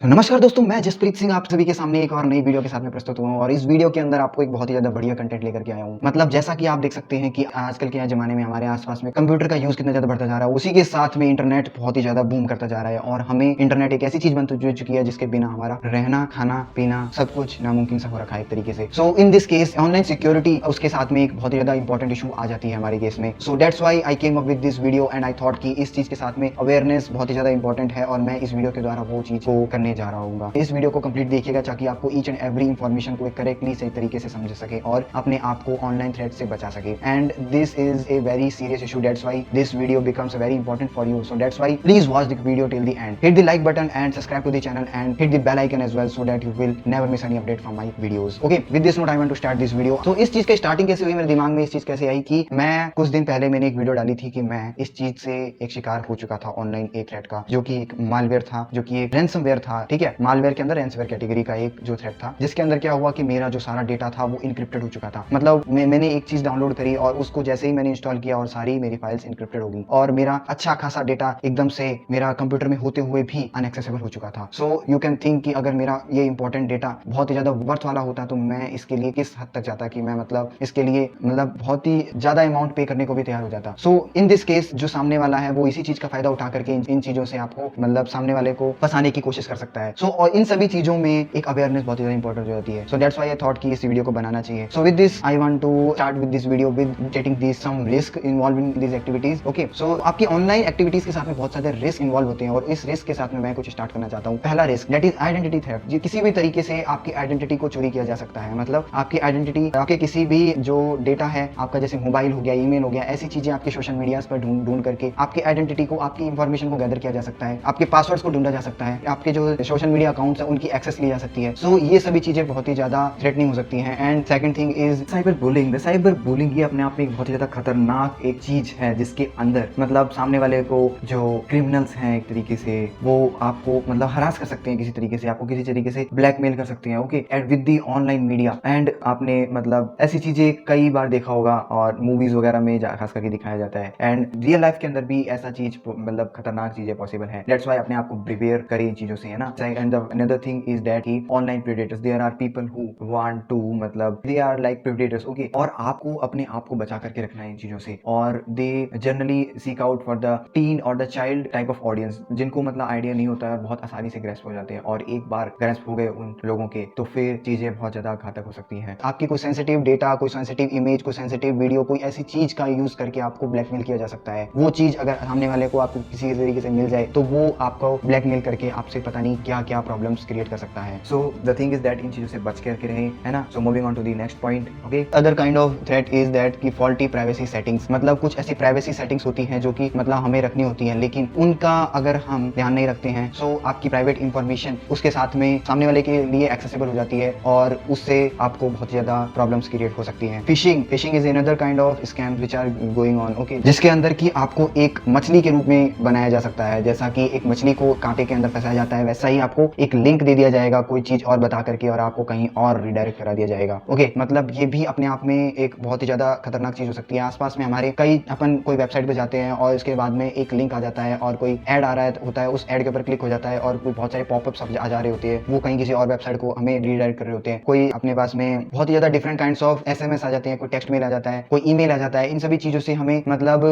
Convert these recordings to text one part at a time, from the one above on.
नमस्कार दोस्तों, मैं जसप्रीत सिंह आप सभी के सामने एक और नई वीडियो के साथ में प्रस्तुत हुआ हूं और इस वीडियो के अंदर आपको एक बहुत ही ज़्यादा बढ़िया कंटेंट लेकर के आया हूं। मतलब जैसा कि आप देख सकते हैं कि आजकल के ज़माने में हमारे आसपास में कंप्यूटर का यूज़ कितना ज़्यादा बढ़ता जा रहा है, उसी के साथ में इंटरनेट बहुत ही ज़्यादा बूम करता जा रहा है और हमें इंटरनेट एक ऐसी चीज़ बन चुकी है जिसके बिना हमारा रहना, खाना, पीना सब कुछ नामुमकिन सा हो रखा है एक तरीके से। So in this case online security उसके साथ में एक बहुत ही ज़्यादा इंपॉर्टेंट इशू आ जाती है हमारे केस में। सो that's why I came up with this video and I thought कि इस चीज़ के साथ में अवेयरनेस बहुत ही ज़्यादा इंपॉर्टेंट है और मैं इस वीडियो के द्वारा वो चीज़ को करने जा रहा हूँ। इस वीडियो को कंप्लीट देखिएगा ताकि आपको ईच एंड एवरी इंफॉर्मेशन को एक करेक्टली सही तरीके से समझ सके और अपने आप को ऑनलाइन थ्रेट से बचा सके। And this is a very serious issue, that's why this video becomes very important for you. So that's why please watch the video till the end, hit the like button and subscribe to the channel and hit the bell icon as well so that you will never miss any update from my videos. Okay, with this note I want to start this video. तो इस चीज की starting कैसे हुई, मेरे दिमाग में इस चीज कैसे आई कि मैं कुछ दिन पहले मैंने एक वीडियो डाली थी कि मैं इस चीज से एक शिकार हो चुका था ऑनलाइन एक थ्रेट का, जो कि एक मालवेयर था, जो कि एक रैंसमवेयर था। ठीक है, मालवेयर के अंदर रैंसमवेयर कैटेगरी का एक जो थ्रेट था, जिसके अंदर क्या हुआ कि मेरा जो सारा डेटा था वो इनक्रिप्टेड हो चुका था। मतलब मैंने एक चीज डाउनलोड करी और उसको जैसे ही मैंने इंस्टॉल किया और सारी मेरी फाइल्स इनक्रिप्टेड हो गई और मेरा अच्छा खासा डेटा एकदम से मेरा कंप्यूटर में होते हुए भी अनएक्सेसिबल हो चुका था। सो यू कैन थिंक कि अगर मेरा ये इंपॉर्टेंट डेटा बहुत ही ज्यादा वर्थ वाला होता तो मैं इसके लिए किस हद तक जाता कि मैं मतलब इसके लिए मतलब बहुत ही ज्यादा अमाउंट पे करने को भी तैयार हो जाता। सो इन दिस केस जो सामने वाला है वो इसी चीज का फायदा उठा करके इन चीजों से आपको मतलब सामने वाले को फंसाने की कोशिश कर सकता है। सो और इन सभी चीजों में एक अवेयरनेस बहुत ही ज्यादा इंपॉर्टेंट हो जाती है। So that's why I thought कि इस वीडियो को बनाना चाहिए। So with this I want to start with this video with taking this some risk involve in this activities. Okay, so आपकी ऑनलाइन एक्टिविटीज के साथ में बहुत सारे रिस्क इन्वॉल्व होते हैं और इस रिस्क के साथ में मैं कुछ स्टार्ट करना चाहता हूँ। पहला risk that is identity theft. किसी भी तरीके से आपकी आइडेंटिटी को चोरी किया जा सकता है। मतलब आपकी आइडेंटिटी, आपके किसी भी जो डेटा है आपका, जैसे मोबाइल हो गया, ईमेल हो गया, ऐसी चीजें आपके सोशल मीडिया पर ढूंढ करके आपकी आइडेंटिटी को, आपकी इंफॉर्मेशन को गैदर किया जा सकता है, आपके पासवर्ड्स को ढूंढा जा सकता है, आपके जो सोशल मीडिया अकाउंट्स है उनकी एक्सेस ली जा सकती है। सो ये सभी चीजें बहुत ही ज्यादा थ्रेटनिंग हो सकती हैं। And second thing is cyber bullying. Cyber bullying ये अपने आप में एक बहुत ही ज्यादा खतरनाक एक चीज है जिसके अंदर मतलब सामने वाले को, जो क्रिमिनल्स हैं एक तरीके से, वो आपको मतलब हरास कर सकते हैं किसी तरीके से, आपको किसी तरीके से ब्लैकमेल कर सकते हैं। Okay, and with the online media. And आपने मतलब ऐसी चीजें कई बार देखा होगा और मूवीज वगैरह में खास करके दिखाया जाता है। एंड रियल लाइफ के अंदर भी ऐसा चीज मतलब खतरनाक चीजें पॉसिबल है। दैट्स व्हाई अपने आप को प्रिपेयर करें इन चीजों से, है ना। And another thing is that he online predators, there are people who want to मतलब they are like predators. Okay, और आपको अपने आप को बचा करके रखना है इन चीजों से। और they generally seek out for the teen और the child type of audience, जिनको मतलब आइडिया नहीं होता है और बहुत आसानी से ग्रेस्प हो जाते हैं। और एक बार ग्रेस्प हो गए उन लोगों के तो फिर चीजें बहुत ज्यादा घातक हो सकती हैं। आपकी कोई सेंसिटिव डेटा, कोई सेंसिटिव इमेज, कोई सेंसिटिव वीडियो, कोई ऐसी चीज का यूज करके आपको ब्लैकमेल किया जा सकता है। वो चीज अगर सामने वाले को आपको किसी तरीके से मिल जाए तो वो आपको ब्लैकमेल करके आपसे पता नहीं क्या क्या प्रॉब्लम्स क्रिएट कर सकता है। So the thing is that इन चीजों से बच करके रहें, है ना। So moving on to the next point. Okay, other kind of threat is that की फॉल्टी प्राइवेसी सेटिंग्स। मतलब कुछ ऐसी प्राइवेसी सेटिंग्स होती हैं जो कि मतलब हमें रखनी होती हैं, लेकिन उनका अगर हम ध्यान नहीं रखते हैं सो आपकी प्राइवेट इंफॉर्मेशन उसके साथ में सामने वाले के लिए एक्सेसिबल हो जाती है और उससे आपको बहुत ज्यादा प्रॉब्लम्स क्रिएट हो सकती हैं। Phishing is another kind of scam which are going on. Okay, जिसके अंदर की आपको एक मछली के रूप में बनाया जा सकता है। जैसा कि एक मछली को कांटे के अंदर फंसाया जाता है, वैसा ही आपको एक लिंक दे दिया जाएगा कोई चीज और बता करके और आपको कहीं और रिडायरेक्ट करा दिया जाएगा। ओके, मतलब ये भी अपने आप में एक बहुत ही ज्यादा खतरनाक चीज हो सकती है। आसपास में हमारे कई अपन कोई वेबसाइट पे जाते हैं और इसके बाद में एक लिंक आ जाता है और कोई ऐड आ रहा होता है, उस ऐड के ऊपर क्लिक हो जाता है और कोई बहुत सारे पॉपअप्स आ जा रहे होते हैं, वो कहीं किसी और वेबसाइट को हमें रीडायरेक्ट कर रहे होते हैं। कोई अपने पास में बहुत ही ज्यादा डिफरेंट काइंड्स ऑफ एसएमएस आ जाते हैं, कोई टेक्स्ट मेल आ जाता है, कोई ईमेल आ जाता है। इन सभी चीजों से हमें मतलब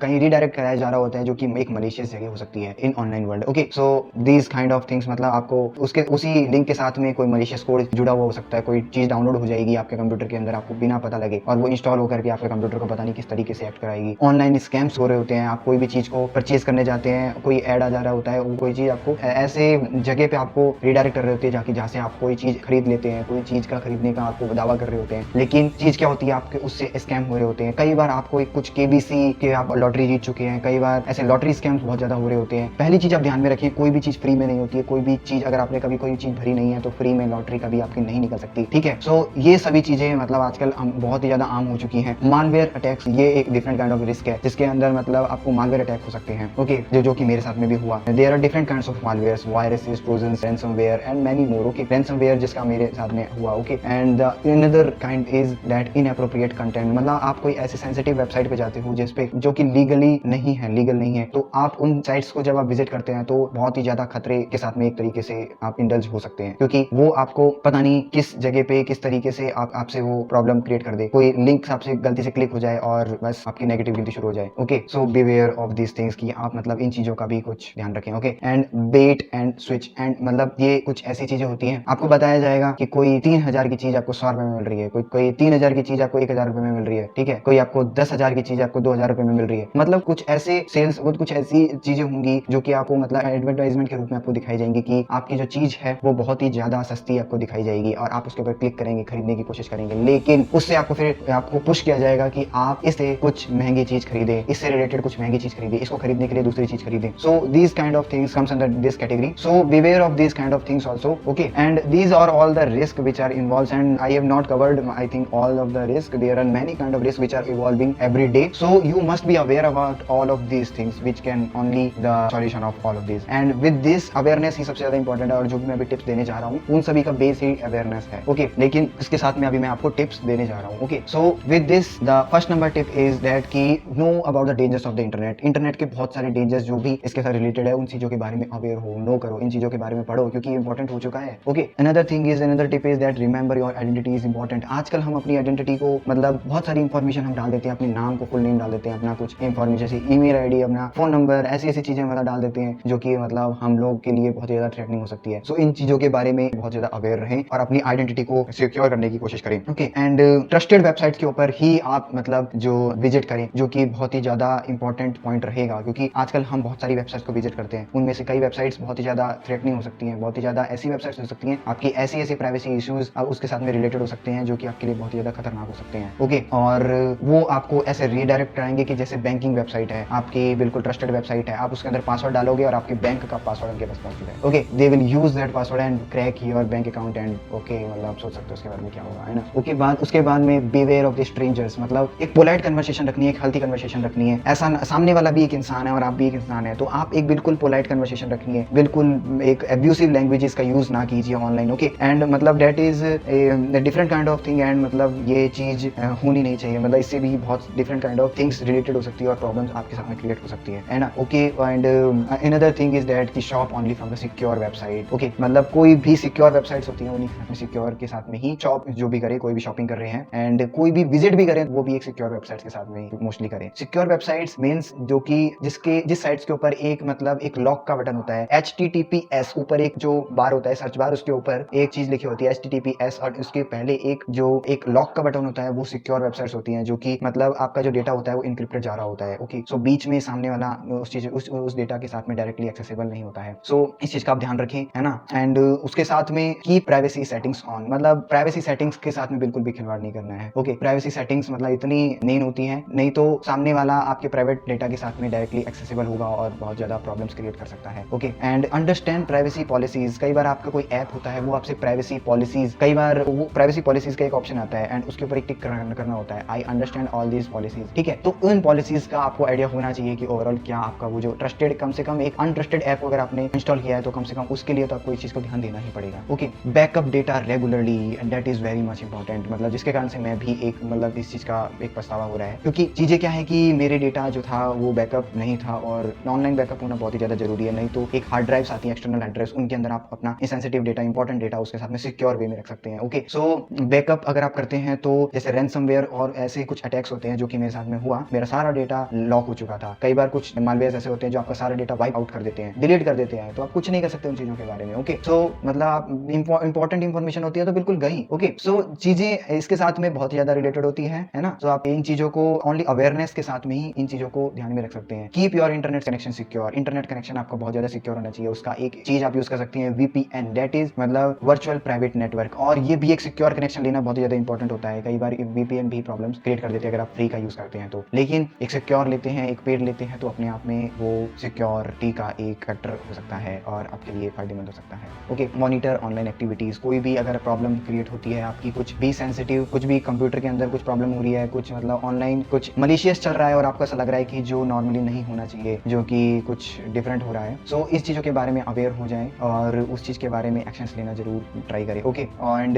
कहीं रीडायरेक्ट कराया जा रहा होता है, जो कि एक मलिशियस जगह हो सकती है in online world. Okay, so these kind of things, मतलब आपको उसके उसी लिंक के साथ में कोई मलिशियस कोड जुड़ा हुआ हो सकता है, कोई चीज डाउनलोड हो जाएगी आपके कंप्यूटर के अंदर आपको बिना पता लगे और वो इंस्टॉल होकर के आपके कंप्यूटर को पता नहीं किस तरीके से एक्ट कराएगी। ऑनलाइन स्कैम्स हो रहे होते हैं, आप कोई भी चीज को परचेज करने जाते हैं, कोई ऐड आ जा रहा होता है, कोई चीज आपको ऐसे जगह पे आपको रिडायरेक्ट कर रहे होते हैं जाके जहाँ से आप कोई चीज खरीद लेते हैं, कोई चीज का खरीदने का आपको दावा कर रहे होते हैं, लेकिन चीज क्या होती है आपके उससे स्कैम हो रहे होते हैं। कई बार आपको कुछ केबीसी के आप लॉटरी जीत चुके हैं, कई बार ऐसे लॉटरी स्कैम्स बहुत ज्यादा हो रहे होते हैं। पहली चीज आप ध्यान में रखिए, कोई भी चीज फ्री में नहीं होती है। कोई भी चीज अगर आपने कभी कोई चीज भरी नहीं है तो फ्री में लॉटरी कभी आपकी नहीं निकल सकती, ठीक है। सो ये सभी चीजें मतलब आजकल बहुत ही ज्यादा आम हो चुकी है। मालवेयर अटैक्स ये एक डिफरेंट काइंड ऑफ रिस्क है जिसके अंदर मतलब आपको मालवेयर अटैक हो सकते हैं। ओके, जो कि मेरे साथ में भी हुआ। There are different kinds of malwares, viruses, trojans, ransomware and many more. Okay, ransomware जिसका मेरे साथ में हुआ। Okay, and the another kind is that inappropriate content. मतलब आप कोई ऐसे सेंसिटिव वेबसाइट पे जाते हो जिस पे जो कि लीगल नहीं है, तो आप उन साइट्स को जब आप विजिट करते हैं तो बहुत ही ज्यादा खतरे के साथ में एक तरीके से आप इंडल्ज हो सकते हैं, क्योंकि वो आपको पता नहीं किस जगह पे किस तरीके से आपसे वो प्रॉब्लम क्रिएट कर दे, कोई लिंक आपसे गलती से क्लिक हो जाए और बस आपकी नेगेटिव गिनती शुरू हो जाए। Okay, so beware of this things कि आप मतलब इन चीजों का भी कुछ ध्यान रखें। Okay, and bait and switch and मतलब ये कुछ ऐसी चीजें होती हैं, आपको बताया जाएगा कि कोई 3,000 की चीज आपको 100 रुपए में मिल रही है, कोई 3,000 की चीज आपको 1,000 रुपए में मिल रही है, ठीक है, कोई आपको 10,000 की चीज आपको 2,000 रुपए में मिल रही है। मतलब कुछ ऐसे सेल्स कुछ ऐसी चीजें होंगी जो कि आपको मतलब एडवर्टाइजमेंट के रूप में आपको दिखाई जाएंगी कि आपकी जो चीज है वो बहुत ही ज्यादा सस्ती आपको दिखाई जाएगी और आप उसके ऊपर क्लिक करेंगे, खरीदने की कोशिश करेंगे, लेकिन उससे आपको फिर आपको पुश किया जाएगा कि आप इससे कुछ महंगी चीज खरीदे, इससे रिलेटेड कुछ महंगी चीज खरीदे, इसको खरीदने के लिए दूसरी चीज खरीदे। सो these kind of things comes under this category, so beware of these kind of things also. Okay, and these are all the risk which are involved, and I have not covered I think all of the risk. There are many kind of risks which are evolving every day, so you must be aware about all of these things which can only the solution of all of these. And with this awareness ही सबसे ज्यादा important है, और जो भी मैं अभी tips देने जा रहा हूँ उन सभी का बेस ही अवेयरनेस है। ओके, लेकिन इसके साथ में अभी मैं आपको टिप्स देने जा रहा हूँ। Okay, so with this the first number tip is that कि know about the dangers of the internet. Internet के बहुत सारे डेंजर्स जो भी इसके साथ रिलेटेड है उन चीजों के बारे में अवेयर हो, नो करो, इन चीजों के बारे में पढ़ो क्योंकि इंपॉर्टेंट हो चुका है। Okay, another thing is another tip is that remember your identity is important. आजकल हम अपनी आइडेंटिटी को मतलब बहुत सारी इंफॉर्मेशन हम डाल देते हैं, अपने नाम को फुल नेम डाल देते हैं, अपना कुछ इंफॉर्मेशन जैसे ईमेल आईडी, अपना फोन नंबर, ऐसी ऐसी चीजें मतलब डाल देते हैं जो कि मतलब हम लोग के लिए बहुत ज्यादा थ्रेटनिंग हो सकती है। सो इन चीजों के बारे में बहुत ज्यादा अवेयर रहें और अपनी आइडेंटिटी को सिक्योर करने की कोशिश करें। ओके, एंड ट्रस्टेड वेबसाइट के ऊपर ही आप मतलब जो विजिट करें, जो कि बहुत ही ज्यादा इंपॉर्टेंट पॉइंट रहेगा, क्योंकि आजकल हम बहुत सारी वेबसाइट को विजिट करते हैं, उनमें से कई वेबसाइट्स बहुत ही ज्यादा थ्रेटनिंग हो सकती हैं, बहुत ही ज्यादा ऐसी वेबसाइट्स हो सकती हैं, आपकी ऐसी ऐसी प्राइवेसी इश्यूज उसके साथ में रिलेटेड हो सकते हैं जो कि आपके लिए बहुत ही ज्यादा खतरनाक हो सकते हैं। ओके, और वो आपको ऐसे रीडायरेक्ट कराएंगे कि जैसे बैंकिंग वेबसाइट है आपकी, बिल्कुल ट्रस्टेड वेबसाइट है, आप उसके अंदर पासवर्ड डालोगे और आपके बैंक का पासवर्ड उनके पास पहुंच जाएगा। Okay, they will use that password and crack your bank account and okay, मतलब आप सोच सकते हो उसके बाद में क्या होगा, है ना। ओके, उसके बाद में बीवेयर ऑफ द स्ट्रेंजर्स, मतलब एक पोलाइट कन्वर्सेशन रखनी है, एक हेल्थी कन्वर्सेशन रखनी है। ऐसा सामने वाला भी एक इंसान है और आप भी एक इंसान है, तो आप एक बिल्कुल पोलाइट कन्वर्सेशन रखनी है, बिल्कुल एक एब्यूसिव लैंग्वेजेस का यूज ना कीजिए ऑनलाइन। ओके, एंड मतलब that is different kind of thing, and मतलब ये चीज होनी नहीं चाहिए, मतलब इससे भी बहुत different kind of things related हो सकती है और प्रॉब्लम्स आपके साथ में क्रिएट हो सकती है ना। Okay, and another thing is that कि shop only from the secure website. Okay, मतलब कोई भी सिक्योर वेबसाइट्स होती है उन्हीं सिक्योर के साथ में ही शॉप जो भी करे, कोई भी शॉपिंग कर रहे हैं एंड कोई भी विजिट भी करें वो भी एक सिक्योर वेबसाइट के साथ में मोस्टली करें। सिक्योर वेबसाइट्स मींस जो कि जिस साइट्स के ऊपर एक मतलब एक लॉक का बटन होता है, HTTPS ऊपर एक जो बार होता है सर्च बार, उसके ऊपर एक चीज लिखी होती है HTTPS, और उसके पहले एक जो एक लॉक का बटन होता है, वो सिक्योर वेबसाइट्स होती हैं जो कि मतलब आपका जो डेटा होता है वो इनक्रिप्टेड जा रहा होता है। ओके, सो बीच में सामने वाला उस डेटा के साथ में डायरेक्टली एक्सेसिबल नहीं होता है। सो इस चीज का आप ध्यान रखें, है ना। एंड उसके साथ में की प्राइवेसी सेटिंग्स ऑन, मतलब प्राइवेसी सेटिंग्स के साथ में बिल्कुल भी खिलवाड़ नहीं करना है। ओके, प्राइवेसी सेटिंग्स मतलब इतनी मेन होती है, नहीं तो सामने वाला आपके प्राइवेट डेटा के साथ में डायरेक्टली एक्सेसिबल होगा और बहुत ज्यादा प्रॉब्लम्स क्रिएट कर सकता है। Okay, and understand privacy policies. कई बार आपका कोई ऐप होता है वो आपसे प्राइवेसी पॉलिसीज, कई बार वो प्राइवेसी पॉलिसीज का एक ऑप्शन आता है एंड उसके ऊपर एक टिक करना होता है, I understand all these policies, ठीक है। तो उन पॉलिसीज का आपको आइडिया होना चाहिए कि ओवरऑल क्या आपका वो जो ट्रस्टेड, कम से कम एक अनट्रस्टेड ऐप अगर आपने इंस्टॉल किया है तो कम से कम उसके लिए तो आपको इस चीज को ध्यान देना ही पड़ेगा। Okay, backup data regularly and that is very much important, मतलब जिसके कारण से मैं भी एक मतलब इस चीज का एक पछतावा हो रहा है, क्योंकि चीजें क्या है कि मेरे डेटा जो था वो बैकअप नहीं था, और ऑनलाइन बैकअप होना बहुत ही ज्यादा जरूरी है, नहीं तो एक हार्ड ड्राइव्स आती है, एक्सटर्नल हार्ड ड्राइव्स, उनके अंदर आप अपना सेंसिटिव डेटा, इंपॉर्टेंट डेटा उसके साथ में सिक्योर वे में रख सकते हैं। ओके, सो बैकअप अगर आप करते हैं तो जैसे रैंसमवेयर और ऐसे कुछ अटैक्स होते हैं जो कि मेरे साथ में हुआ, मेरा सारा डेटा लॉक हो चुका था। कई बार कुछ मालवेयर ऐसे होते हैं जो आपका सारा डेटा वाइप आउट कर देते हैं, डिलीट कर देते हैं, तो आप कुछ नहीं कर सकते उन चीजों के बारे में। ओके, सो मतलब इंपॉर्टेंट इंफॉर्मेशन होती है तो बिल्कुल गई। ओके, सो चीजें इसके साथ में बहुत ज्यादा रिलेटेड होती है ना। तो आप इन चीजों को ओनली अवेयरनेस के साथ में ही इन चीजों को ध्यान में रख सकते हैं। Keep your internet connection secure. Internet connection आपका बहुत ज्यादा सिक्योर होना चाहिए, उसका एक चीज आप यूज कर सकती हैं VPN, दैट इज मतलब वर्चुअल प्राइवेट नेटवर्क, और ये भी एक सिक्योर कनेक्शन लेना बहुत ज्यादा इंपॉर्टेंट होता है। कई बार VPN भी प्रॉब्लम्स क्रिएट कर देते हैं अगर आप फ्री का यूज करते हैं तो, लेकिन एक सिक्योर लेते हैं, एक पेड लेते हैं तो अपने आप में वो सिक्योरिटी का एक फैक्टर हो सकता है और आपके लिए फायदेमंद हो सकता है। Okay, monitor online activities. कोई भी अगर प्रॉब्लम क्रिएट होती है आपकी, कुछ भी सेंसिटिव, कुछ भी कंप्यूटर के अंदर कुछ प्रॉब्लम हो रही है, कुछ मतलब ऑनलाइन कुछ मलिशियस चल रहा है और आपको ऐसा लग रहा है कि जो नॉर्मली नहीं होना चाहिए, जो कि कुछ डिफरेंट हो रहा है, सो इस चीज़ों के बारे में अवेयर हो जाएं और उस चीज़ के बारे में एक्शंस लेना जरूर ट्राई करें। ओके, एंड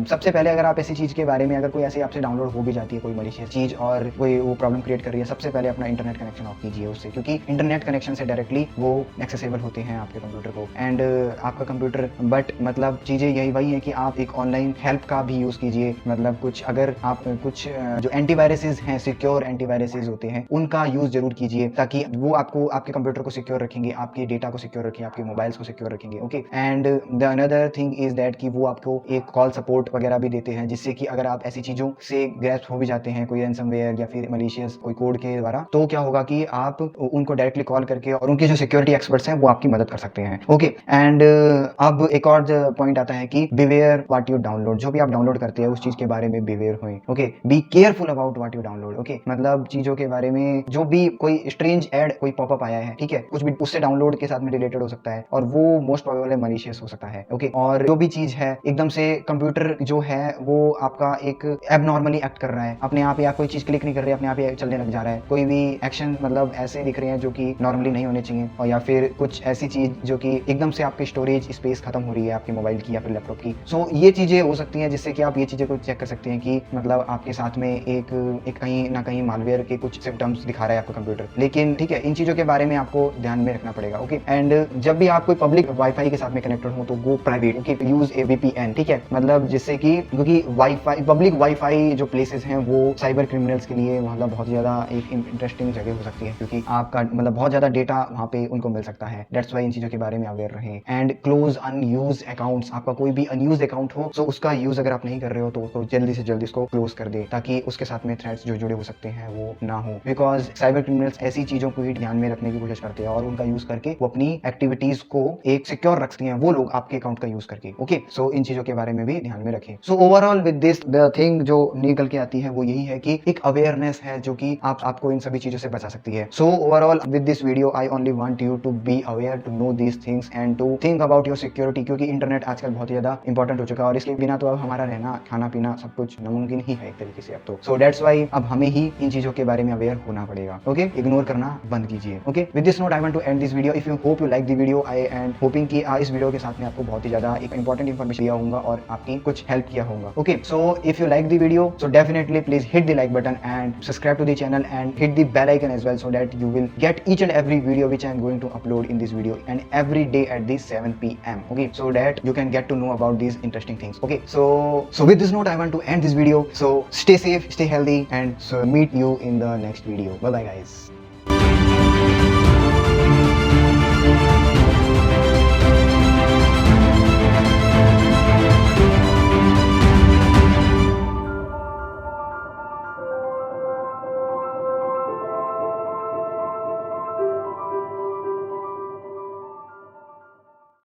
सबसे पहले अगर आप ऐसी चीज़ के बारे में, अगर कोई ऐसी आपसे डाउनलोड हो भी जाती है कोई मलिशियस चीज़ और कोई वो प्रॉब्लम क्रिएट कर रही है, सबसे पहले अपना इंटरनेट कनेक्शन ऑफ कीजिए उससे, क्योंकि इंटरनेट कनेक्शन से डायरेक्टली वो एक्सेसिबल होते हैं आपके कंप्यूटर को एंड आपका कंप्यूटर बट मतलब चीज़ें यही वही है कि आप एक ऑनलाइन हेल्प का भी यूज़ कीजिए। मतलब कुछ अगर आप कुछ जो एंटीवायरसेस हैं, सिक्योर एंटीवायरसेस होते हैं, उनका यूज़ जरूर कीजिए ताकि वो आपको आपके कंप्यूटर को सिक्योर रखेंगे, आपके डेटा को सिक्योर रखेंगे, आपके मोबाइल्स को सिक्योर रखेंगे। Okay and the another thing is that कि वो आपको एक कॉल सपोर्ट वगैरह भी देते हैं, जिससे कि अगर आप ऐसी चीज़ों से ग्रैस्प हो भी जाते हैं कोई रैंसमवेयर या फिर मलिशियस कोई कोड के द्वारा, तो क्या होगा कि आप उनको डायरेक्टली कॉल करके और उनके जो सिक्योरिटी एक्सपर्ट्स हैं वो आपकी मदद कर सकते हैं। ओके एंड अब एक और पॉइंट आता है कि बिवेयर व्हाट यू डाउनलोड। जो भी आप डाउनलोड करते हैं उस चीज के बारे में बिवेयर होएं। Okay be careful about what you download. Okay मतलब चीजों के बारे में जो भी कोई स्ट्रेंज एड कोई पॉपअप आया है, ठीक है, कुछ भी उससे डाउनलोड के साथ में रिलेटेड हो सकता है और वो मोस्ट प्रोबेबल मलिशियस हो सकता है। ओके और जो भी चीज है एकदम से कंप्यूटर जो है वो आपका एक एबनॉर्मली एक्ट कर रहा है, अपने आप ही आप कोई चीज क्लिक नहीं कर रहे, अपने आप ही चलने लग जा रहा है, कोई भी एक्शन मतलब ऐसे दिख रहे हैं जो कि नॉर्मली नहीं होने चाहिए, और या फिर कुछ ऐसी चीज जो कि एकदम से आपकी स्टोरेज स्पेस खत्म हो रही है आपके मोबाइल की या फिर लैपटॉप की। सो ये चीजें हो सकती हैं जिससे कि आप ये चीजें को चेक कर सकते हैं कि मतलब आपके साथ में एक कहीं ना कहीं मालवेयर के कुछ सिम्टम्स दिखा रहा है आपका कंप्यूटर। लेकिन ठीक है, इन चीजों के बारे में आपको ध्यान में रखना पड़ेगा। ओके एंड जब भी आप कोई पब्लिक वाईफाई के साथ में कनेक्टेड हो तो गो प्राइवेट। ओके यूज ए वीपीएन, ठीक है, मतलब जिससे कि क्योंकि वाईफाई पब्लिक वाईफाई जो प्लेसेस हैं वो साइबर क्रिमिनल्स के लिए मतलब बहुत ज्यादा एक इंटरेस्टिंग जगह हो सकती है, क्योंकि आपका मतलब बहुत ज्यादा डेटा वहाँ पे उनको मिल सकता है। दैट्स वाई इन चीजों के बारे में अवेयर रहें। एंड क्लोज अनयूज अकाउंट्स, आपका कोई भी अनयूज अकाउंट हो तो उसका यूज अगर आप नहीं कर रहे हो तो उसको जल्दी से जल्दी उसको क्लोज कर दे, ताकि उसके साथ में थ्रेट्स जो जुड़े हो सकते हैं वो ना हो, बिकॉज साइबर क्रिमिनल्स ऐसी चीजों को ही ध्यान में रखने की कोशिश करते हैं और उनका यूज करके वो अपनी एक्टिविटीज को एक सिक्योर रखती हैं वो लोग आपके अकाउंट का यूज करके। ओके सो इन चीजों के बारे में भी ध्यान में रखें। सो overall with this the thing जो निकल के आती है वो यही है कि एक अवेयरनेस है जो कि आपको इन सभी चीजों से बचा सकती है। So overall with this video I only want you to be aware, to know these things and to think about your security, क्योंकि इंटरनेट आजकल बहुत ज्यादा इंपॉर्टेंट हो चुका है और इसके बिना तो अब हमारा रहना खाना पीना सब कुछ नामुमकिन ही है एक तरीके से अब तो। सो दैट्स वाई अब हमें ही इन चीजों के बारे में अवेयर होना पड़ेगा। ओके इग्नोर करना बंद कीजिए। Okay with this note I want to end this video. If you hope you like the video, I and hoping कि इस वीडियो के साथ में आपको बहुत ही ज्यादा एक इंपॉर्टेंट इन्फॉर्मेशन दिया होगा और आपकी कुछ हेल्प किया होगा। Okay so if you like the video so definitely please hit the like button and subscribe to the channel and hit the bell icon as well, so that you will get each and every video which I am going to upload in this video and every day at the 7 p.m. okay, so that you can get to know about these interesting things. Okay, so with this note I want to end this video. So stay safe, stay healthy, and so meet you in the next video. Bye bye guys.